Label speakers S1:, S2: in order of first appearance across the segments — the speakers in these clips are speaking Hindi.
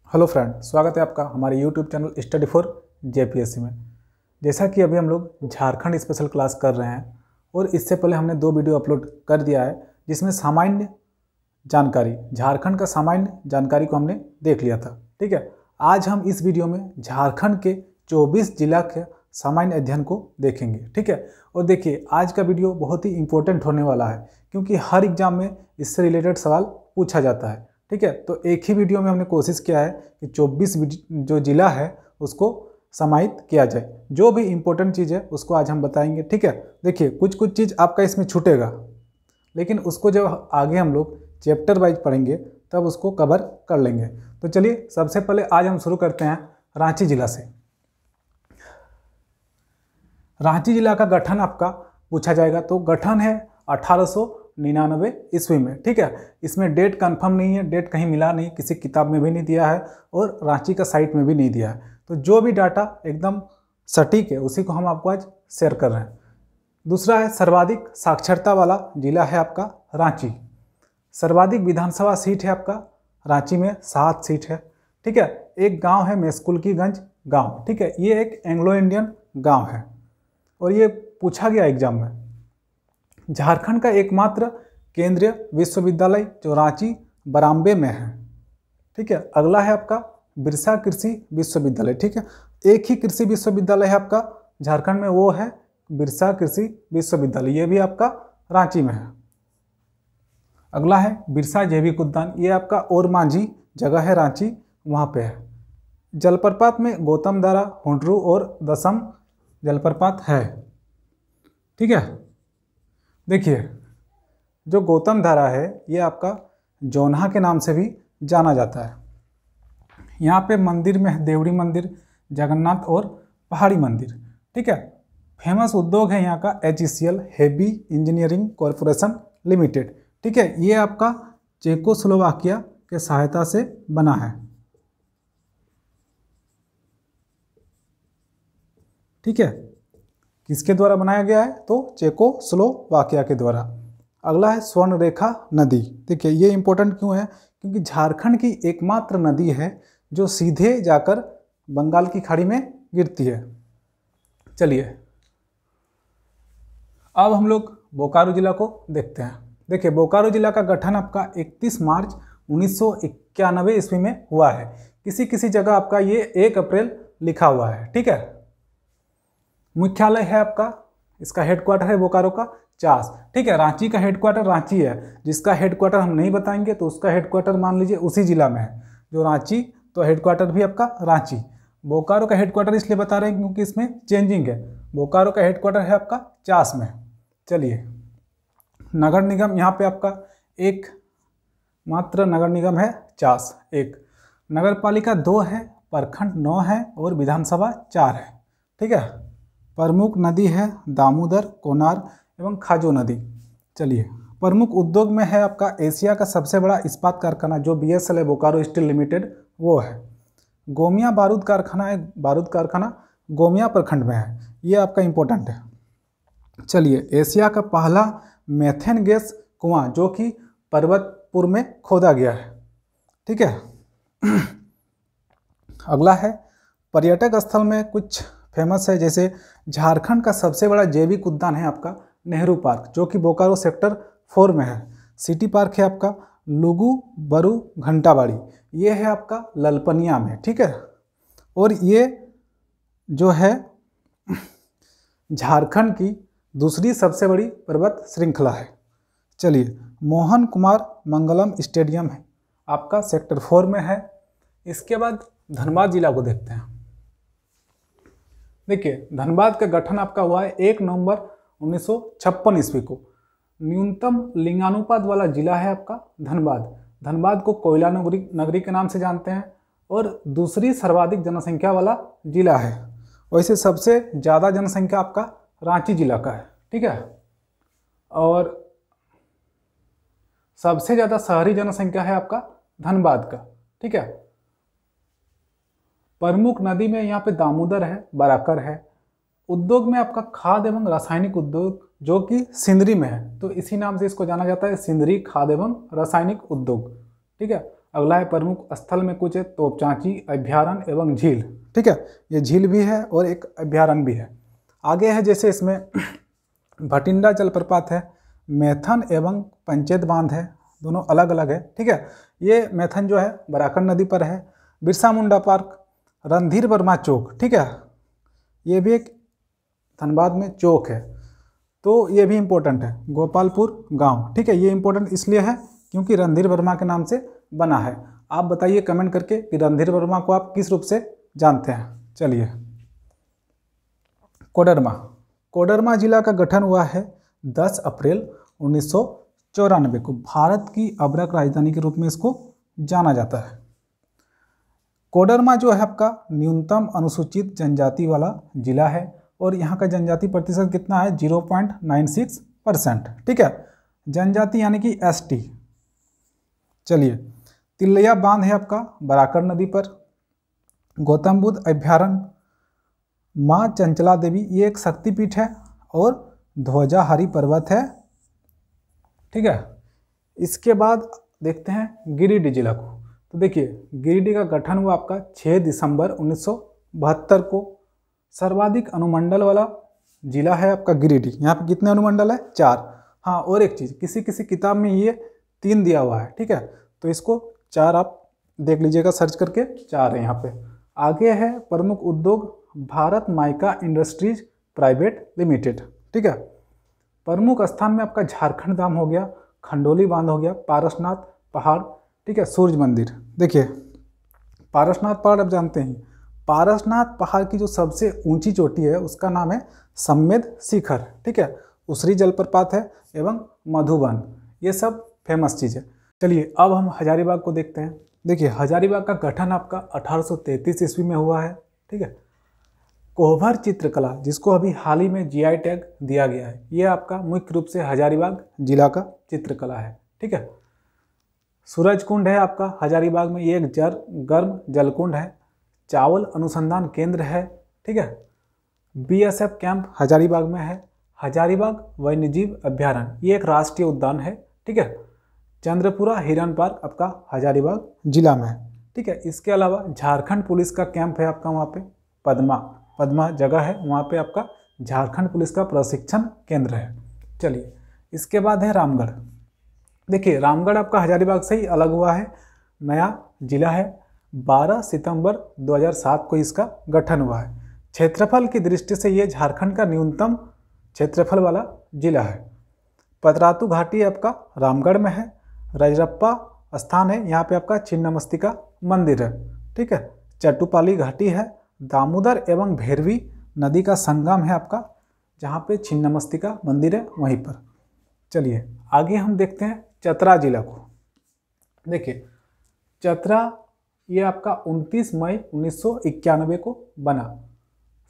S1: हेलो फ्रेंड, स्वागत है आपका हमारे YouTube channel study for JPSC में। जैसा कि अभी हम लोग झारखंड स्पेशल क्लास कर रहे हैं और इससे पहले हमने 2 वीडियो अपलोड कर दिया है जिसमें सामान्य जानकारी, झारखंड का सामान्य जानकारी को हमने देख लिया था। ठीक है, आज हम इस वीडियो में झारखंड के 24 जिला के सामान्य अध्ययन को देखेंगे। ठीक है, और देखिए आज का वीडियो बहुत ही इंपॉर्टेंट होने वाला है क्योंकि हर एग्जाम में इससे रिलेटेड सवाल पूछा जाता है। ठीक है, तो एक ही वीडियो में हमने कोशिश किया है कि 24 जो जिला है उसको समाहित किया जाए। जो भी इम्पोर्टेंट चीज़ है उसको आज हम बताएंगे। ठीक है, देखिए कुछ चीज़ आपका इसमें छूटेगा, लेकिन उसको जब आगे हम लोग चैप्टर वाइज पढ़ेंगे तब उसको कवर कर लेंगे। तो चलिए सबसे पहले आज हम शुरू करते हैं रांची जिला से। रांची जिला का गठन आपका पूछा जाएगा, तो गठन है 1899 ईस्वी में। ठीक है, इसमें डेट कंफर्म नहीं है, डेट कहीं मिला नहीं, किसी किताब में भी नहीं दिया है और रांची का साइट में भी नहीं दिया है। तो जो भी डाटा एकदम सटीक है उसी को हम आपको आज शेयर कर रहे हैं। दूसरा है सर्वाधिक साक्षरता वाला जिला है आपका रांची। सर्वाधिक विधानसभा सीट है आपका रांची में 7 सीट है। ठीक है, एक गांव है मेस्कुलकीगंज गांव। ठीक है, ये एक एंग्लो इंडियन गांव है और ये पूछा गया एग्जाम में। झारखंड का एकमात्र केंद्रीय विश्वविद्यालय जो रांची बराम्बे में है। ठीक है, अगला है आपका बिरसा कृषि विश्वविद्यालय। ठीक है, एक ही कृषि विश्वविद्यालय है आपका झारखंड में, वो है बिरसा कृषि विश्वविद्यालय, ये भी आपका रांची में है। अगला है बिरसा जैविक उद्यान, ये आपका और मांझी जगह है रांची, वहाँ पे है। जलप्रपात में गौतम धारा, हुंडरू और दसम जलप्रपात है। ठीक है, देखिए जो गौतम धारा है ये आपका जोन्हा के नाम से भी जाना जाता है। यहाँ पे मंदिर में है देवड़ी मंदिर, जगन्नाथ और पहाड़ी मंदिर। ठीक है, फेमस उद्योग है यहाँ का HECL heavy engineering corporation limited. ठीक है, ये आपका चेकोस्लोवाकिया के सहायता से बना है। ठीक है, किसके द्वारा बनाया गया है? तो चेकोस्लोवाकिया के द्वारा। अगला है स्वर्णरेखा नदी। देखिए ये इंपॉर्टेंट क्यों है? क्योंकि झारखंड की एकमात्र नदी है जो सीधे जाकर बंगाल की खाड़ी में गिरती है। चलिए अब हम लोग बोकारो जिला को देखते हैं। देखिए बोकारो जिला का गठन आपका 31 मार्च 1991 ईस्वी में हुआ है। किसी किसी जगह आपका ये 1 अप्रैल लिखा हुआ है। ठीक है, मुख्यालय है आपका, इसका हेडक्वार्टर है बोकारो का चास। ठीक है, रांची का हेडक्वार्टर रांची है, जिसका हेडक्वार्टर हम नहीं बताएंगे तो उसका हेडक्वार्टर मान लीजिए उसी जिला में है जो रांची, तो हेडक्वार्टर भी आपका रांची। बोकारो का हेडक्वार्टर इसलिए बता रहे हैं क्योंकि इसमें चेंजिंग है। बोकारो का हेडक्वार्टर है आपका चास में। चलिए नगर निगम यहाँ पे आपका एक मात्र नगर निगम है चास, एक नगर पालिका 2 है, प्रखंड 9 है और विधानसभा 4 है। ठीक है, प्रमुख नदी है दामोदर, कोनार एवं खाजो नदी। चलिए प्रमुख उद्योग में है आपका एशिया का सबसे बड़ा इस्पात कारखाना जो BSL है बोकारो स्टील लिमिटेड, वो है। गोमिया बारूद कारखाना है, बारूद कारखाना गोमिया प्रखंड में है, ये आपका इम्पोर्टेंट है। चलिए एशिया का पहला मेथेन गैस कुआं जो कि पर्वतपुर में खोदा गया है। ठीक है, अगला है पर्यटक स्थल में कुछ फेमस है, जैसे झारखंड का सबसे बड़ा जैविक उद्यान है आपका नेहरू पार्क जो कि बोकारो सेक्टर 4 में है। सिटी पार्क है आपका लुगु बरू घंटाबाड़ी, ये है आपका ललपनिया में। ठीक है, और ये जो है झारखंड की दूसरी सबसे बड़ी पर्वत श्रृंखला है। चलिए मोहन कुमार मंगलम स्टेडियम है आपका सेक्टर 4 में है। इसके बाद धनबाद जिला को देखते हैं। देखिए धनबाद का गठन आपका हुआ है 1 नवंबर 1956 ईस्वी को। न्यूनतम लिंगानुपात वाला जिला है आपका धनबाद। धनबाद को कोयला नगरी के नाम से जानते हैं और दूसरी सर्वाधिक जनसंख्या वाला जिला है। वैसे सबसे ज़्यादा जनसंख्या आपका रांची जिला का है। ठीक है, और सबसे ज़्यादा शहरी जनसंख्या है आपका धनबाद का। ठीक है, प्रमुख नदी में यहाँ पे दामोदर है, बराकर है। उद्योग में आपका खाद एवं रासायनिक उद्योग जो कि सिंदरी में है, तो इसी नाम से इसको जाना जाता है सिंदरी खाद एवं रासायनिक उद्योग। ठीक है, अगला है प्रमुख स्थल में कुछ है तोपचांची अभ्यारण्य एवं झील। ठीक है, ये झील भी है और एक अभ्यारण्य भी है। आगे है जैसे इसमें भटिंडा जलप्रपात है, मैथन एवं पंचेत बांध है, दोनों अलग अलग है। ठीक है, ये मैथन जो है बराकर नदी पर है। बिरसा मुंडा पार्क, रणधीर वर्मा चौक। ठीक है, ये भी एक धनबाद में चौक है, तो ये भी इम्पोर्टेंट है। गोपालपुर गांव। ठीक है, ये इम्पोर्टेंट इसलिए है क्योंकि रणधीर वर्मा के नाम से बना है। आप बताइए कमेंट करके कि रणधीर वर्मा को आप किस रूप से जानते हैं। चलिए, कोडरमा। कोडरमा जिला का गठन हुआ है 10 अप्रैल 1994 को। भारत की अब्रक राजधानी के रूप में इसको जाना जाता है। कोडरमा जो है आपका न्यूनतम अनुसूचित जनजाति वाला जिला है और यहाँ का जनजाति प्रतिशत कितना है 0.96%। ठीक है, जनजाति यानी कि ST। चलिए, तिलैया बांध है आपका बराकर नदी पर। गौतम बुद्ध अभ्यारण्य, माँ चंचला देवी, ये एक शक्तिपीठ है और ध्वजाहारी पर्वत है। ठीक है, इसके बाद देखते हैं गिरिडीह जिला को। तो देखिए, गिरिडीह का गठन हुआ आपका 6 दिसंबर 1972 को। सर्वाधिक अनुमंडल वाला जिला है आपका गिरिडीह। यहाँ पे कितने अनुमंडल है? 4। हाँ, और एक चीज़, किसी किसी किताब में ये 3 दिया हुआ है। ठीक है, तो इसको 4 आप देख लीजिएगा सर्च करके, 4 है यहाँ पे। आगे है प्रमुख उद्योग Bharat mica industries private limited. ठीक है, प्रमुख स्थान में आपका झारखंड धाम हो गया, खंडोली बांध हो गया, पारसनाथ पहाड़। ठीक है, सूर्य मंदिर। देखिए, पारसनाथ पहाड़ आप जानते हैं, पारसनाथ पहाड़ की जो सबसे ऊंची चोटी है उसका नाम है सम्मेद शिखर। ठीक है, उसरी जलप्रपात है एवं मधुबन, ये सब फेमस चीज़ है। चलिए, अब हम हजारीबाग को देखते हैं। देखिए, हजारीबाग का गठन आपका 1833 ईस्वी में हुआ है। ठीक है, कोहबर चित्रकला, जिसको अभी हाल ही में GI टैग दिया गया है, ये आपका मुख्य रूप से हजारीबाग जिला का चित्रकला है। ठीक है, सूरज कुंड है आपका हजारीबाग में, ये एक गर्म जलकुंड है। चावल अनुसंधान केंद्र है। ठीक है, BSF कैंप हजारीबाग में है। हजारीबाग वन्यजीव अभ्यारण्य, ये एक राष्ट्रीय उद्यान है। ठीक है, चंद्रपुरा हिरन पार्क आपका हजारीबाग जिला में है। ठीक है, इसके अलावा झारखंड पुलिस का कैंप है आपका वहाँ पे, पद्मा जगह है, वहाँ पे आपका झारखंड पुलिस का प्रशिक्षण केंद्र है। चलिए, इसके बाद है रामगढ़। देखिए, रामगढ़ आपका हजारीबाग से ही अलग हुआ है, नया जिला है। 12 सितंबर 2007 को इसका गठन हुआ है। क्षेत्रफल की दृष्टि से ये झारखंड का न्यूनतम क्षेत्रफल वाला जिला है। पतरातू घाटी आपका रामगढ़ में है। रजरप्पा स्थान है, यहाँ पे आपका छिन्नमस्तिका मंदिर है। ठीक है, चट्टूपाली घाटी है। दामोदर एवं भैरवी नदी का संगम है आपका, जहाँ पे छिन्नमस्तिका मंदिर है वहीं पर। चलिए, आगे हम देखते हैं चतरा जिला को। देखिए, चतरा ये आपका 29 मई 1991 को बना।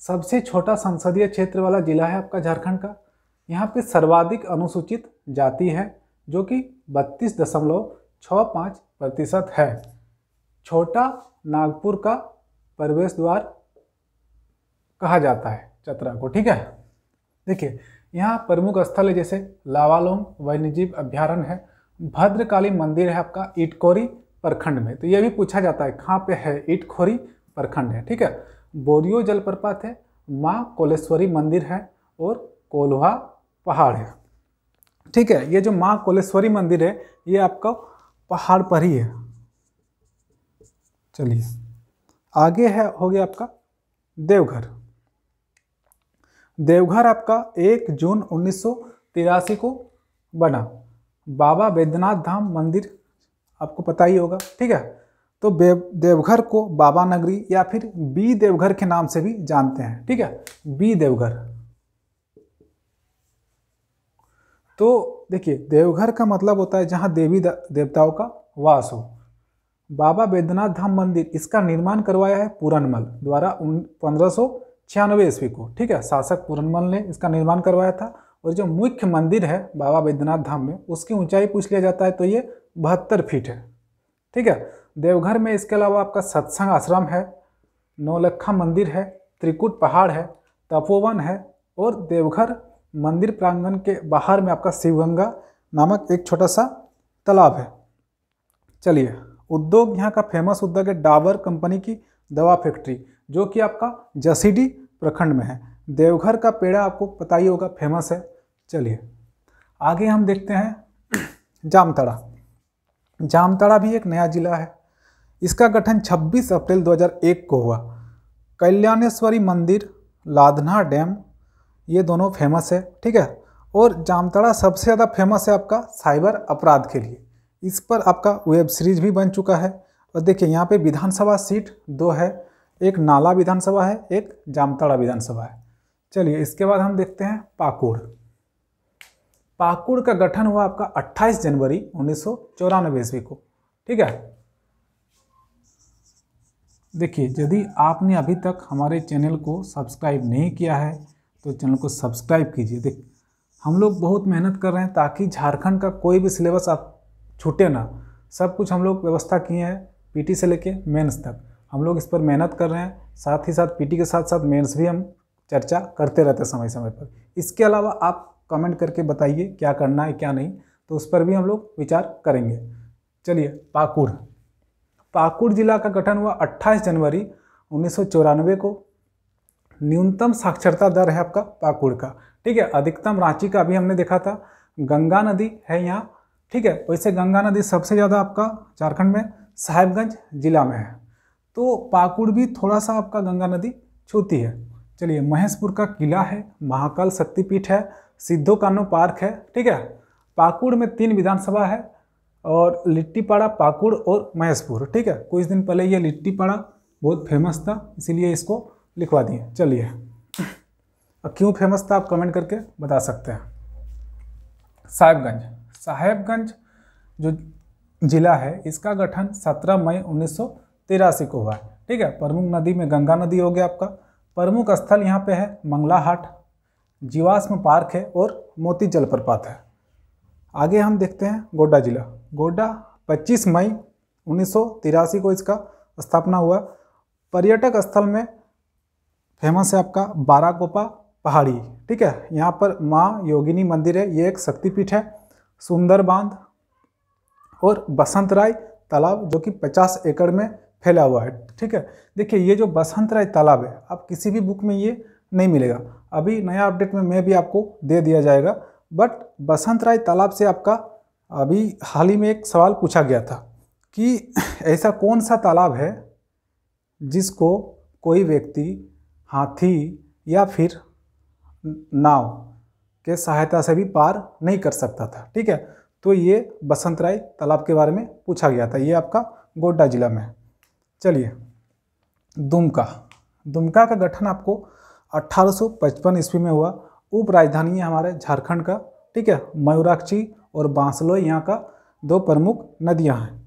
S1: सबसे छोटा संसदीय क्षेत्र वाला जिला है आपका झारखंड का। यहाँ पे सर्वाधिक अनुसूचित जाति है, जो कि 32.65% है। छोटा नागपुर का प्रवेश द्वार कहा जाता है चतरा को। ठीक है, देखिए, यहाँ प्रमुख स्थल है जैसे लावालोंग वन्यजीव अभ्यारण्य है। भद्रकाली मंदिर है आपका इटखोरी प्रखंड में, तो ये भी पूछा जाता है कहाँ पे है, इटखोरी प्रखंड है। ठीक है, बोरियो जलप्रपात है, माँ कोलेश्वरी मंदिर है और कोल्हा पहाड़ है। ठीक है, ये जो माँ कोलेश्वरी मंदिर है ये आपका पहाड़ पर ही है। चलिए, आगे है हो गया आपका देवघर। देवघर आपका 1 जून 1983 को बना। बाबा बैद्यनाथ धाम मंदिर आपको पता ही होगा। ठीक है, तो देवघर को बाबा नगरी या फिर बी देवघर के नाम से भी जानते हैं। ठीक है, बी देवघर। तो देखिए, देवघर का मतलब होता है जहां देवी देवताओं का वास हो। बाबा बैद्यनाथ धाम मंदिर, इसका निर्माण करवाया है पूरनमल द्वारा 1596 ईस्वी को। ठीक है, शासक पूरनमल ने इसका निर्माण करवाया था। और जो मुख्य मंदिर है बाबा बैद्यनाथ धाम में, उसकी ऊंचाई पूछ लिया जाता है तो ये 72 फीट है। ठीक है, देवघर में इसके अलावा आपका सत्संग आश्रम है, नौलखा मंदिर है, त्रिकुट पहाड़ है, तपोवन है और देवघर मंदिर प्रांगण के बाहर में आपका शिवगंगा नामक एक छोटा सा तालाब है। चलिए, उद्योग यहाँ का फेमस उद्योग है डाबर कंपनी की दवा फैक्ट्री, जो कि आपका जसीडीह प्रखंड में है। देवघर का पेड़ा आपको पता ही होगा, फेमस है। चलिए आगे हम देखते हैं जामताड़ा। जामताड़ा भी एक नया जिला है। इसका गठन 26 अप्रैल 2001 को हुआ। कल्याणेश्वरी मंदिर, लाधना डैम, ये दोनों फेमस है, ठीक है। और जामताड़ा सबसे ज़्यादा फेमस है आपका साइबर अपराध के लिए। इस पर आपका वेब सीरीज भी बन चुका है। और देखिए यहाँ पे विधानसभा सीट 2 है, एक नाला विधानसभा है, एक जामताड़ा विधानसभा है। चलिए इसके बाद हम देखते हैं पाकुड़। पाकुड़ का गठन हुआ आपका 28 जनवरी 1994 ईस्वी को, ठीक है। देखिए यदि आपने अभी तक हमारे चैनल को सब्सक्राइब नहीं किया है तो चैनल को सब्सक्राइब कीजिए। देख हम लोग बहुत मेहनत कर रहे हैं ताकि झारखंड का कोई भी सिलेबस आप छूटे ना। सब कुछ हम लोग व्यवस्था किए हैं, पीटी से लेके मेंस तक हम लोग इस पर मेहनत कर रहे हैं। साथ ही साथ पीटी के साथ साथ मेंस भी हम चर्चा करते रहते हैं समय समय पर। इसके अलावा आप कमेंट करके बताइए क्या करना है क्या नहीं, तो उस पर भी हम लोग विचार करेंगे। चलिए पाकुड़। पाकुड़ जिला का गठन हुआ 28 जनवरी 1994 को। न्यूनतम साक्षरता दर है आपका पाकुड़ का, ठीक है। अधिकतम रांची का अभी हमने देखा था। गंगा नदी है यहाँ, ठीक है। वैसे गंगा नदी सबसे ज़्यादा आपका झारखंड में साहेबगंज जिला में है, तो पाकुड़ भी थोड़ा सा आपका गंगा नदी छूती है। चलिए महेशपुर का किला है, महाकाल शक्तिपीठ है, सिद्धो कान्हो पार्क है, ठीक है। पाकुड़ में 3 विधानसभा है और लिट्टीपाड़ा, पाकुड़ और महेशपुर, ठीक है। कुछ दिन पहले ये लिट्टीपाड़ा बहुत फेमस था, इसीलिए इसको लिखवा दिए। चलिए क्यों फेमस था आप कमेंट करके बता सकते हैं। साहेबगंज। साहेबगंज जो जिला है इसका गठन 17 मई 1983 को हुआ है, ठीक है। प्रमुख नदी में गंगा नदी हो गया आपका। प्रमुख स्थल यहाँ पे है मंगला हाट, जीवाश्म पार्क है और मोती जलप्रपात है। आगे हम देखते हैं गोड्डा जिला। गोड्डा 25 मई 1983 को इसका स्थापना हुआ। पर्यटक स्थल में फेमस है आपका बाराकोपा पहाड़ी, ठीक है। यहाँ पर माँ योगिनी मंदिर है, ये एक शक्तिपीठ है। सुंदर बांध और बसंत राय तालाब जो कि 50 एकड़ में फैला हुआ है, ठीक है। देखिए ये जो बसंत राय तालाब है आप किसी भी बुक में ये नहीं मिलेगा, अभी नया अपडेट में मैं भी आपको दे दिया जाएगा। बट बसंत राय तालाब से आपका अभी हाल ही में एक सवाल पूछा गया था कि ऐसा कौन सा तालाब है जिसको कोई व्यक्ति हाथी या फिर नाव के सहायता से भी पार नहीं कर सकता था, ठीक है। तो ये बसंत राय तालाब के बारे में पूछा गया था, ये आपका गोड्डा जिला में है। चलिए दुमका। दुमका का गठन आपको 1855 ईस्वी में हुआ। उप राजधानी है हमारे झारखंड का, ठीक है। मयूराक्षी और बांसलोई यहाँ का 2 प्रमुख नदियाँ हैं।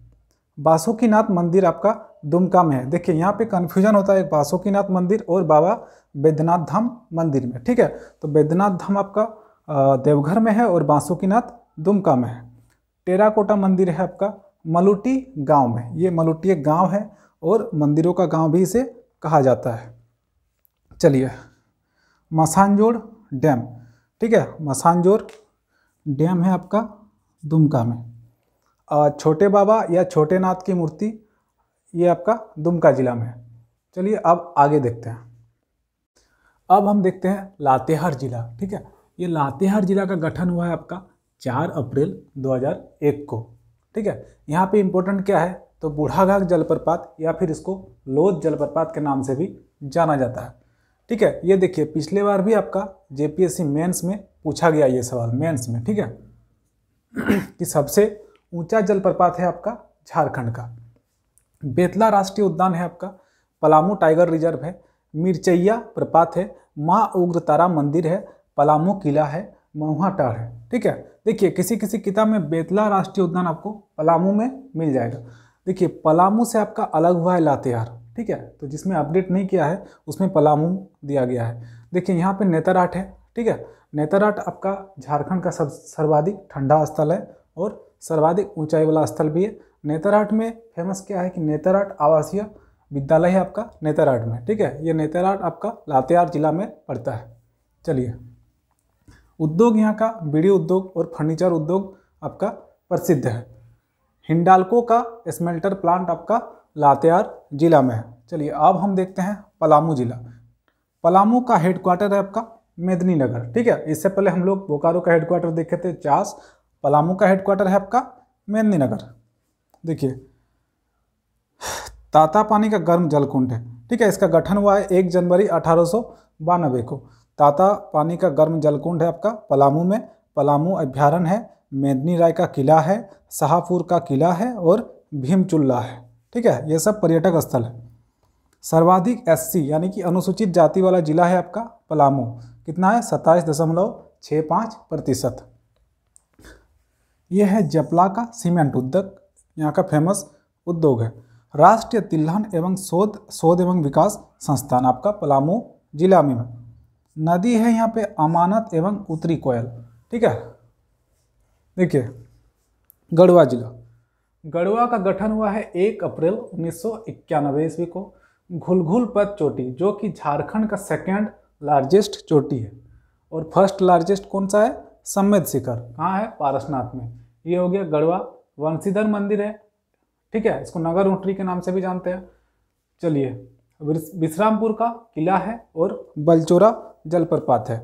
S1: बासुकीनाथ मंदिर आपका दुमका में है। देखिए यहाँ पे कन्फ्यूजन होता है बासुकीनाथ मंदिर और बाबा बैद्यनाथ धाम मंदिर में, ठीक है। तो बैद्यनाथ धाम आपका देवघर में है और बासुकीनाथ दुमका में है। टेराकोटा मंदिर है आपका मलुटी गांव में, ये मलुटी एक गांव है और मंदिरों का गांव भी इसे कहा जाता है। चलिए मसानजोड़ डैम, ठीक है। मसानजोड़ डैम है आपका दुमका में। छोटे बाबा या छोटे नाथ की मूर्ति ये आपका दुमका जिला में है। चलिए अब आगे देखते हैं। अब हम देखते हैं लातेहार जिला, ठीक है। ये लातेहार जिला का गठन हुआ है आपका 4 अप्रैल 2001 को, ठीक है। यहाँ पे इम्पोर्टेंट क्या है तो बूढ़ाघाट जलप्रपात या फिर इसको लोध जलप्रपात के नाम से भी जाना जाता है, ठीक है। ये देखिए पिछले बार भी आपका जेपीएससी मेंस में पूछा गया ये सवाल मेंस में, ठीक है कि सबसे ऊंचा जलप्रपात है आपका झारखंड का। बेतला राष्ट्रीय उद्यान है आपका। पलामू टाइगर रिजर्व है। मिर्चैया प्रपात है। माँ उग्रतारा मंदिर है। पलामू किला है। महुआ टाड़ है, ठीक है। देखिए किसी किसी किताब में बेतला राष्ट्रीय उद्यान आपको पलामू में मिल जाएगा। देखिए पलामू से आपका अलग हुआ है लातेहार, ठीक है। तो जिसमें अपडेट नहीं किया है उसमें पलामू दिया गया है। देखिए यहाँ पे नेतरहाट है, ठीक है। नेतरहाट आपका झारखंड का सर्वाधिक ठंडा स्थल है और सर्वाधिक ऊंचाई वाला स्थल भी है। नेतरहाट में फेमस क्या है कि नेतरहाट आवासीय विद्यालय है आपका नेतरहाट में, ठीक है। ये नेतरहाट आपका लातेहार जिला में पड़ता है। चलिए उद्योग यहाँ का बीड़ी उद्योग और फर्नीचर उद्योग आपका प्रसिद्ध है। हिंडाल्को का स्मेल्टर प्लांट आपका लातेहार जिला में है। चलिए अब हम देखते हैं पलामू जिला। पलामू का हेडक्वार्टर है आपका मेदिनीनगर, ठीक है। इससे पहले हम लोग बोकारो का हेडक्वार्टर देखे थे चास, पलामू का हेडक्वार्टर है आपका मेदिनीनगर। देखिए तातापानी का गर्म जलकुंड है, ठीक है। इसका गठन हुआ है 1 जनवरी 1892 को। तातापानी का गर्म जलकुंड है आपका पलामू में। पलामू अभ्यारण्य है, मेदिनी राय का किला है, शाहपुर का किला है और भीमचुल्ला है, ठीक है। ये सब पर्यटक स्थल है। सर्वाधिक एससी यानी कि अनुसूचित जाति वाला जिला है आपका पलामू। कितना है? 27.65%। यह है जपला का सीमेंट उद्योग, यहाँ का फेमस उद्योग है। राष्ट्रीय तिलहन एवं शोध एवं विकास संस्थान आपका पलामू जिला में। नदी है यहाँ पे अमानत एवं उत्तरी कोयल, ठीक है। देखिए गढ़वा जिला, गढ़वा का गठन हुआ है 1 अप्रैल 1991 ईस्वी को। घुलघुल पद चोटी जो कि झारखंड का सेकेंड लार्जेस्ट चोटी है, और फर्स्ट लार्जेस्ट कौन सा है? सम्मेद शिखर। कहाँ है? पारसनाथ में। ये हो गया गढ़वा। वंशीधर मंदिर है, ठीक है। इसको नगर ऊंटरी के नाम से भी जानते हैं। चलिए विश्रामपुर का किला है और बलचोरा जलप्रपात है।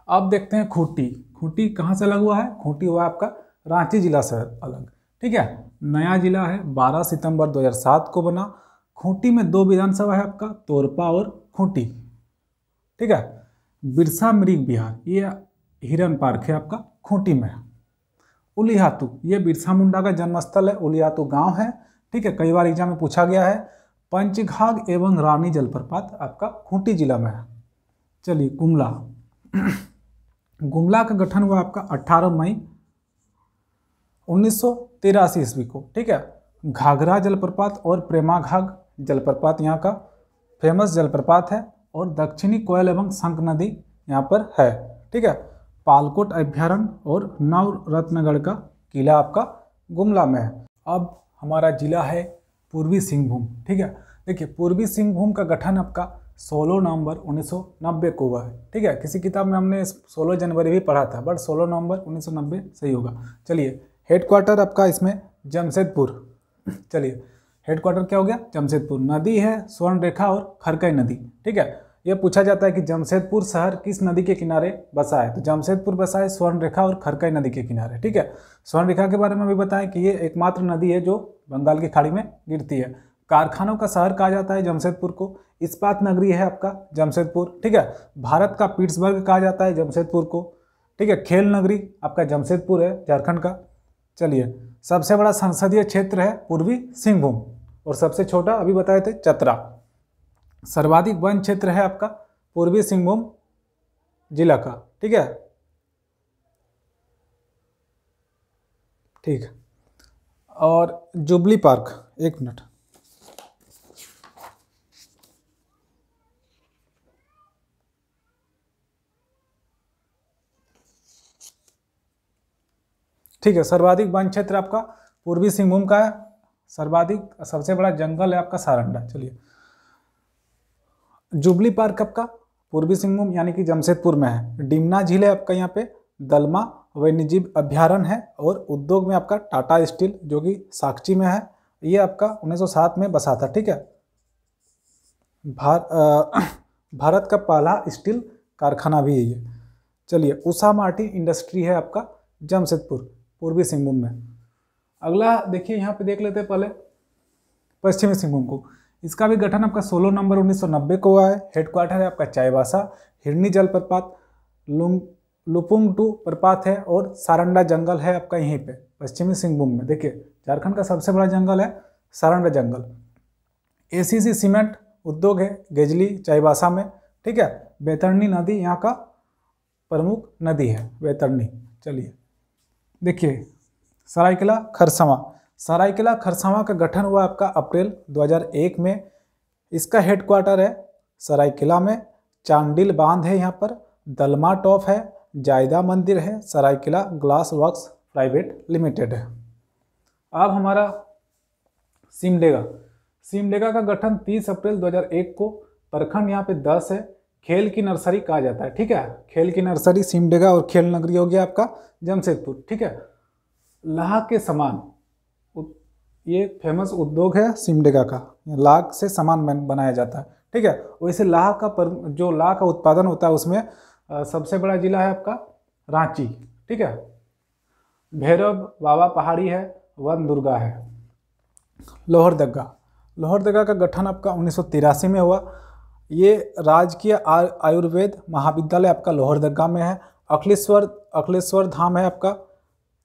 S1: अब देखते हैं खूंटी। खूंटी कहाँ से अलग हुआ है? खूंटी हुआ आपका रांची जिला से अलग, ठीक है। नया जिला है, 12 सितंबर 2007 को बना। खूंटी में 2 विधानसभा है आपका, तोरपा और खूंटी, ठीक है। बिरसा मृग विहार, ये हिरन पार्क है आपका खूंटी में। उलिहातू, ये बिरसा मुंडा का जन्मस्थल है, उलिहातू गांव है, ठीक है। कई बार एग्जाम में पूछा गया है। पंचघाघ एवं रानी जलप्रपात आपका खूंटी जिला में है। चलिए गुमला। गुमला का गठन हुआ आपका 18 मई 1983 ईस्वी को, ठीक है। घाघरा जलप्रपात और प्रेमाघाघ जलप्रपात यहाँ का फेमस जलप्रपात है, और दक्षिणी कोयल एवं शंख नदी यहाँ पर है, ठीक है। पालकोट अभ्यारण्य और नवरत्नगढ़ का किला आपका गुमला में है। अब हमारा जिला है पूर्वी सिंहभूम, ठीक है। देखिए पूर्वी सिंहभूम का गठन आपका 16 नवंबर 1990 को हुआ है, ठीक है। किसी किताब में हमने 16 जनवरी भी पढ़ा था, बट 16 नवंबर 1990 सही होगा। चलिए हेडक्वार्टर आपका इसमें जमशेदपुर। चलिए हेडक्वार्टर क्या हो गया? जमशेदपुर। नदी है स्वर्ण रेखा और खरकई नदी, ठीक है। यह पूछा जाता है कि जमशेदपुर शहर किस नदी के किनारे बसा है, तो जमशेदपुर बसा है स्वर्ण रेखा और खरकई नदी के किनारे, ठीक है। स्वर्ण रेखा के बारे में भी बताएं कि ये एकमात्र नदी है जो बंगाल की खाड़ी में गिरती है। कारखानों का शहर कहा जाता है जमशेदपुर को। इस्पात नगरी है आपका जमशेदपुर, ठीक है। भारत का पिट्सबर्ग कहा जाता है जमशेदपुर को, ठीक है। खेल नगरी आपका जमशेदपुर है झारखंड का। चलिए सबसे बड़ा संसदीय क्षेत्र है पूर्वी सिंहभूम, और सबसे छोटा अभी बताए थे चतरा। सर्वाधिक वन क्षेत्र है आपका पूर्वी सिंहभूम जिला का, ठीक है। ठीक है, और जुबली पार्क, 1 मिनट। ठीक है, सर्वाधिक वन क्षेत्र आपका पूर्वी सिंहभूम का है। सर्वाधिक सबसे बड़ा जंगल है आपका सारंडा। चलिए जुबली पार्क आपका पूर्वी सिंहभूम यानी कि जमशेदपुर में है। डिमना झील है आपका यहाँ पे। दलमा वन्यजीव अभ्यारण्य है, और उद्योग में आपका टाटा स्टील जो कि साक्षी में है, ये आपका 1907 में बसा था, ठीक है। भारत का पहला स्टील कारखाना भी है ये। चलिए उषा मार्टिन इंडस्ट्री है आपका जमशेदपुर पूर्वी सिंहभूम में। अगला देखिए यहाँ पे देख लेते हैं पहले पश्चिमी सिंहभूम को। इसका भी गठन आपका 16 नवंबर 1990 को हुआ है। हेडक्वार्टर है आपका चाईबासा। हिरनी जलप्रपात, लुपुंगटू प्रपात है, और सारंडा जंगल है आपका यहीं पे पश्चिमी सिंहभूम में। देखिए झारखंड का सबसे बड़ा जंगल है सारंडा जंगल। एसीसी सीमेंट उद्योग है गेजली चाईबासा में, ठीक है। बैतरणी नदी यहाँ का प्रमुख नदी है बैतरणी। चलिए देखिए सरायकेला खरसावां। सरायकेला खरसावां का गठन हुआ आपका अप्रैल 2001 में। इसका हेडक्वार्टर है सरायकेला में। चांडिल बांध है यहाँ पर। दलमा टॉप है, जायदा मंदिर है, Seraikela glass works private limited है। अब हमारा सिमडेगा। सिमडेगा का गठन 30 अप्रैल 2001 को। प्रखंड यहाँ पे 10 है। खेल की नर्सरी कहा जाता है, ठीक है। खेल की नर्सरी सिमडेगा, और खेल नगरी हो गया आपका जमशेदपुर, ठीक है। लाह के समान, ये फेमस उद्योग है सिमडेगा का, लाह से सामान बनाया जाता है, ठीक है। वैसे लाह का जो लाह का उत्पादन होता है उसमें सबसे बड़ा जिला है आपका रांची, ठीक है। भैरव बाबा पहाड़ी है, वन दुर्गा है। लोहरदगा, लोहरदगा का गठन आपका 1983 में हुआ। ये राजकीय आयुर्वेद महाविद्यालय आपका लोहरदगा में है। अखिलेश्वर धाम है आपका,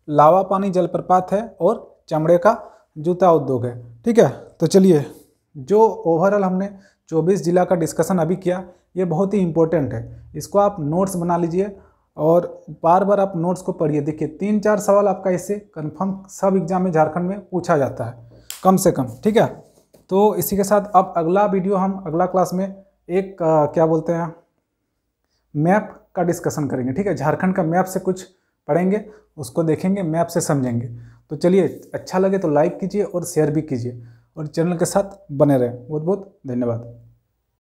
S1: लावा पानी जलप्रपात है और चमड़े का जूता उद्योग है, ठीक है। तो चलिए, जो ओवरऑल हमने 24 जिला का डिस्कशन अभी किया, ये बहुत ही इम्पोर्टेंट है। इसको आप नोट्स बना लीजिए और बार बार आप नोट्स को पढ़िए। देखिए 3-4 सवाल आपका इससे कंफर्म सब एग्जाम में झारखंड में पूछा जाता है कम से कम, ठीक है। तो इसी के साथ अब अगला वीडियो हम अगला क्लास में एक क्या बोलते हैं मैप का डिस्कशन करेंगे, ठीक है। झारखंड का मैप से कुछ पढ़ेंगे, उसको देखेंगे, मैप से समझेंगे। तो चलिए, अच्छा लगे तो लाइक कीजिए और शेयर भी कीजिए और चैनल के साथ बने रहें। बहुत बहुत धन्यवाद।